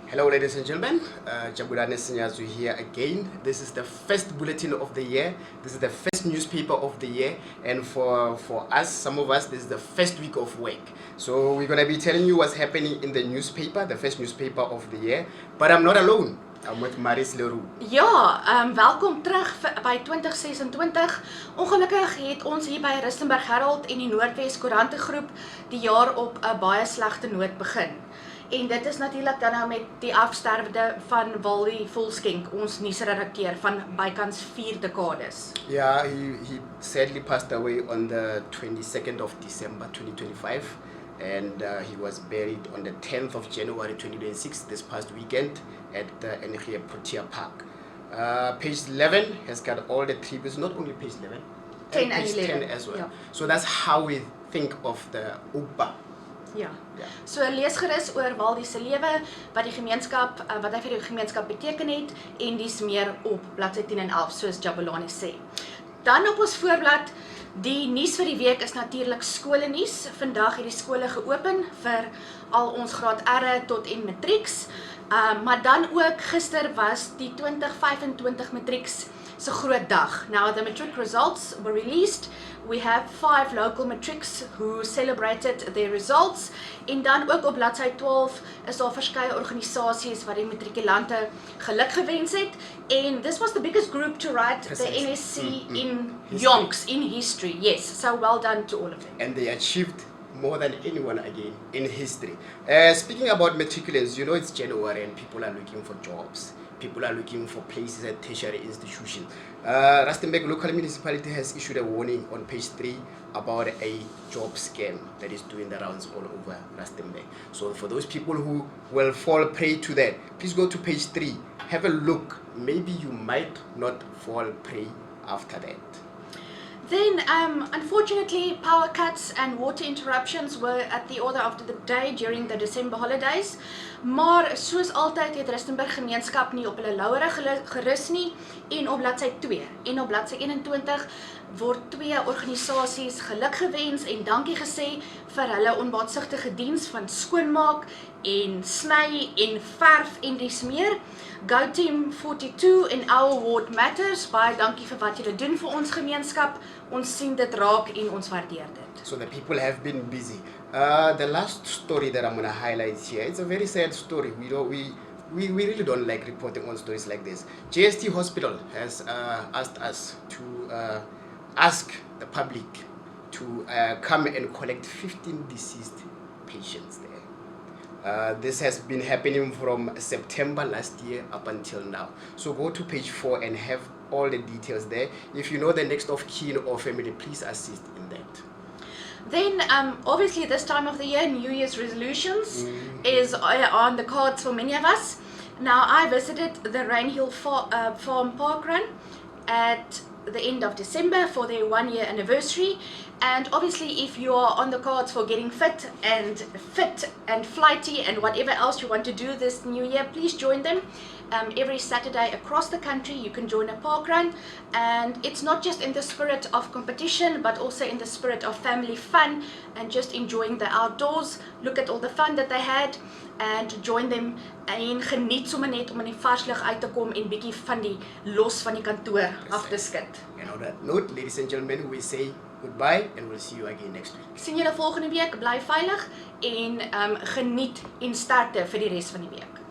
Hello ladies and gentlemen, Jabulani Sinyazu here again. This is the first bulletin of the year. This is the first newspaper of the year, and for us, some of us, this is the first week of work. So we're going to be telling you what's happening in the newspaper, the first newspaper of the year. But I'm not alone. I'm with Maris Leroux. Ja, welkom terug by 2026. Ongelukkig het ons hier by Rustenburg Herald en die Noordwes Koerantegroep die jaar op 'n baie slegte noot begin. En dit is natuurlik dan nou met die afsterwende van Waldie Volskenk, ons nuusredakteur van bykans 4 dekades. Yeah, he sadly passed away on the 22nd of December 2025. And he was buried on the 10th of January 2026, this past weekend, at the NG Protea Park. Page 11 has got all the tributes, not only page 11, 10 and page 11 10 as well. ja. So that's how we think of the UPA. Ja. Ja. So lees gerus oor Waldie se lewe, wat die gemeenskap, wat hy vir die gemeenskap beteken het en dis meer op bladsy 10 en 11 soos Jabulani sê. Dan op ons voorblad, die nuus vir die week is natuurlik skole nuus. Vandag het die skole geopen vir al ons graad R tot en matrieks. Maar dan ook gister was die 2025 matrieks se groot dag. Now the matric results were released. We have 5 local matrics who celebrated their results. En dan ook op bladsy 12 is daar verskeie organisasies wat die matrikulante geluk gewens het. And this was the biggest group to write the NSC in yonks, in history. Yes, so well done to all of them. And they achieved more than anyone again in history. Speaking about matriculants, you know it's January and people are looking for jobs. People are looking for places at tertiary institutions. Rustenburg local municipality has issued a warning on page 3 about a job scam that is doing the rounds all over Rustenburg. So for those people who will fall prey to that, please go to page 3, have a look. Maybe you might not fall prey after that. Then, unfortunately, power cuts and water interruptions were at the order of the day during the December holidays. Maar soos altyd het Rustenburg gemeenskap nie op hulle laure gerus nie en op bladsy 2 en op bladsy 21 word 2 organisasies geluk gewens en dankie gesê vir hulle onbaatsigtige diens van skoonmaak en sny en verf en dis meer. Go Team 42 en Our Ward Matters, baie dankie vir wat julle doen vir ons gemeenskap. Ons sien dit raak en ons waardeer dit. So the people have been busy. The last story that I'm going to highlight here, it's a very sad story. We really don't like reporting on stories like this. JST Hospital has asked us to ask the public to come and collect 15 deceased patients there. This has been happening from September last year up until now. So go to page 4 and have all the details there. If you know the next of kin or family, please assist in that. Then, obviously this time of the year, New Year's resolutions is on the cards for many of us. Now, I visited the Rainhill Farm Park Run at the end of December for their 1-year anniversary. And obviously, if you are on the cards for getting fit and flighty and whatever else you want to do this new year, please join them. Every Saturday across the country, you can join a park run, and it's not just in the spirit of competition, but also in the spirit of family fun and just enjoying the outdoors. Look at all the fun that they had and join them en geniet sommer net om in die vars lug uit te kom en bietjie van die los van die kantoor af te skud. And on that note, ladies and gentlemen, we say goodbye and we'll see you again next week. Sien julle volgende week, bly veilig en geniet en sterkte vir die res van die week.